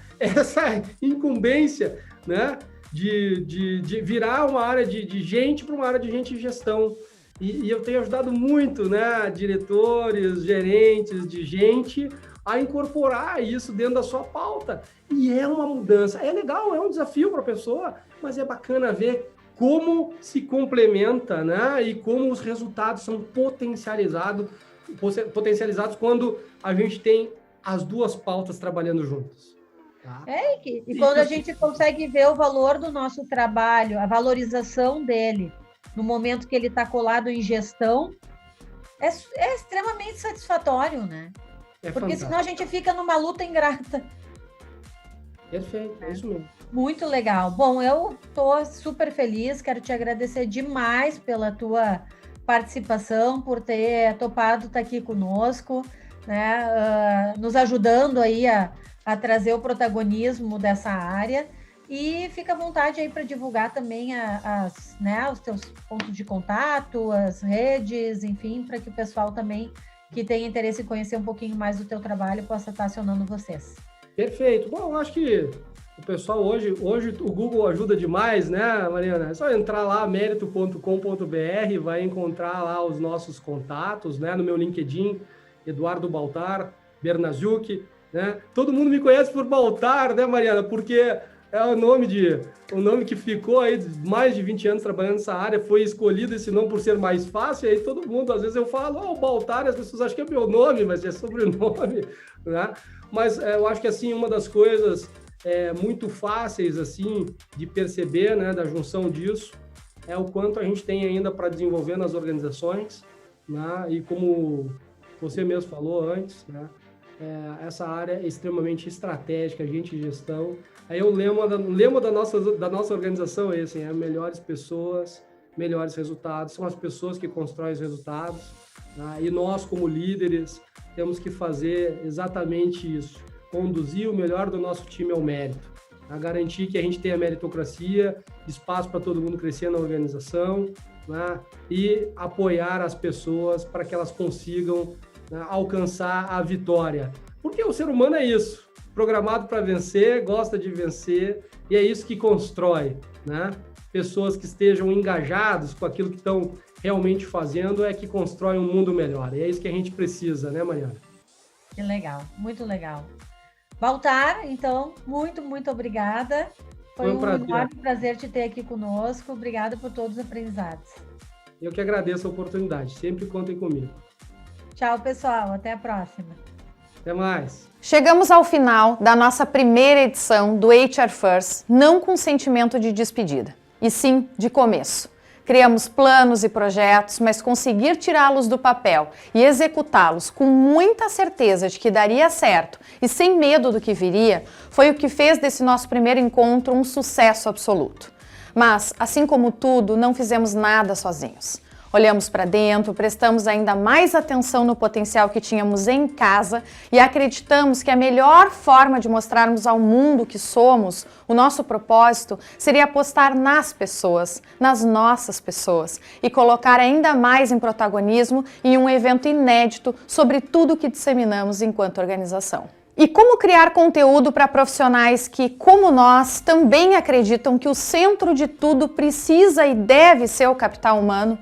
B: incumbência, né? De virar uma área de gente para uma área de gente e gestão. E eu tenho ajudado muito, né, diretores, gerentes de gente a incorporar isso dentro da sua pauta. E é uma mudança. É legal, é um desafio para a pessoa, mas é bacana ver como se complementa, né, e como os resultados são potencializados quando a gente tem as duas pautas trabalhando juntas. Tá?
A: E quando a gente consegue ver o valor do nosso trabalho, a valorização dele, no momento que ele está colado em gestão, é extremamente satisfatório, né? Porque
B: fantástico.
A: senão a gente fica numa luta ingrata.
B: Perfeito, é isso mesmo.
A: Muito legal. Bom, eu estou super feliz, quero te agradecer demais pela tua participação, por ter topado estar aqui conosco, né? Nos ajudando aí a trazer o protagonismo dessa área. E fica à vontade aí para divulgar também os teus pontos de contato, as redes, enfim, para que o pessoal também que tem interesse em conhecer um pouquinho mais do teu trabalho possa estar acionando vocês.
B: Perfeito. Bom, eu acho que o pessoal hoje o Google ajuda demais, né, Mariana? É só entrar lá, mérito.com.br, vai encontrar lá os nossos contatos, né, no meu LinkedIn, Eduardo Baltar, Bernaziuk, né? Todo mundo me conhece por Baltar, né, Mariana? Porque é o nome que ficou aí mais de 20 anos trabalhando nessa área, foi escolhido esse nome por ser mais fácil, e aí todo mundo, às vezes eu falo, Baltar, as pessoas acham que é meu nome, mas é sobrenome, né? Mas eu acho que, assim, uma das coisas muito fáceis, assim, de perceber, né, da junção disso, é o quanto a gente tem ainda para desenvolver nas organizações, né? E como você mesmo falou antes, né? Essa área é extremamente estratégica, gente de gestão. Aí o lema da nossa organização é esse, melhores pessoas, melhores resultados. São as pessoas que constroem os resultados, né? E nós, como líderes, temos que fazer exatamente isso, conduzir o melhor do nosso time ao mérito, a garantir que a gente tenha meritocracia, espaço para todo mundo crescer na organização, né? E apoiar as pessoas para que elas consigam, né, alcançar a vitória. Porque o ser humano é isso, programado para vencer, gosta de vencer, e é isso que constrói, né? Pessoas que estejam engajadas com aquilo que estão realmente fazendo é que constrói um mundo melhor. E é isso que a gente precisa, né, Mariana?
A: Que legal, muito legal. Baltar, então, muito, muito obrigada. Foi um enorme prazer te ter aqui conosco. Obrigada por todos os aprendizados.
B: Eu que agradeço a oportunidade. Sempre contem comigo.
A: Tchau, pessoal. Até a próxima.
B: Até mais.
C: Chegamos ao final da nossa primeira edição do HR First, não com sentimento de despedida, e sim de começo. Criamos planos e projetos, mas conseguir tirá-los do papel e executá-los com muita certeza de que daria certo e sem medo do que viria, foi o que fez desse nosso primeiro encontro um sucesso absoluto. Mas, assim como tudo, não fizemos nada sozinhos. Olhamos para dentro, prestamos ainda mais atenção no potencial que tínhamos em casa e acreditamos que a melhor forma de mostrarmos ao mundo que somos, o nosso propósito, seria apostar nas pessoas, nas nossas pessoas e colocar ainda mais em protagonismo em um evento inédito sobre tudo que disseminamos enquanto organização. E como criar conteúdo para profissionais que, como nós, também acreditam que o centro de tudo precisa e deve ser o capital humano?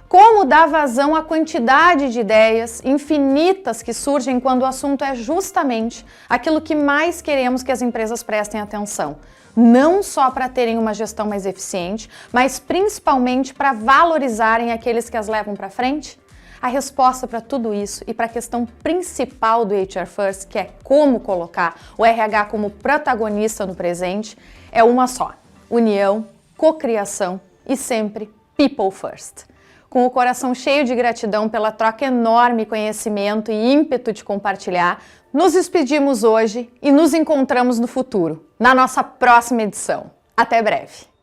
C: Como dar vazão à quantidade de ideias infinitas que surgem quando o assunto é justamente aquilo que mais queremos que as empresas prestem atenção? Não só para terem uma gestão mais eficiente, mas principalmente para valorizarem aqueles que as levam para frente? A resposta para tudo isso e para a questão principal do HR First, que é como colocar o RH como protagonista no presente, é uma só: união, cocriação e sempre People First. Com o coração cheio de gratidão pela troca enorme, conhecimento e ímpeto de compartilhar, nos despedimos hoje e nos encontramos no futuro, na nossa próxima edição. Até breve!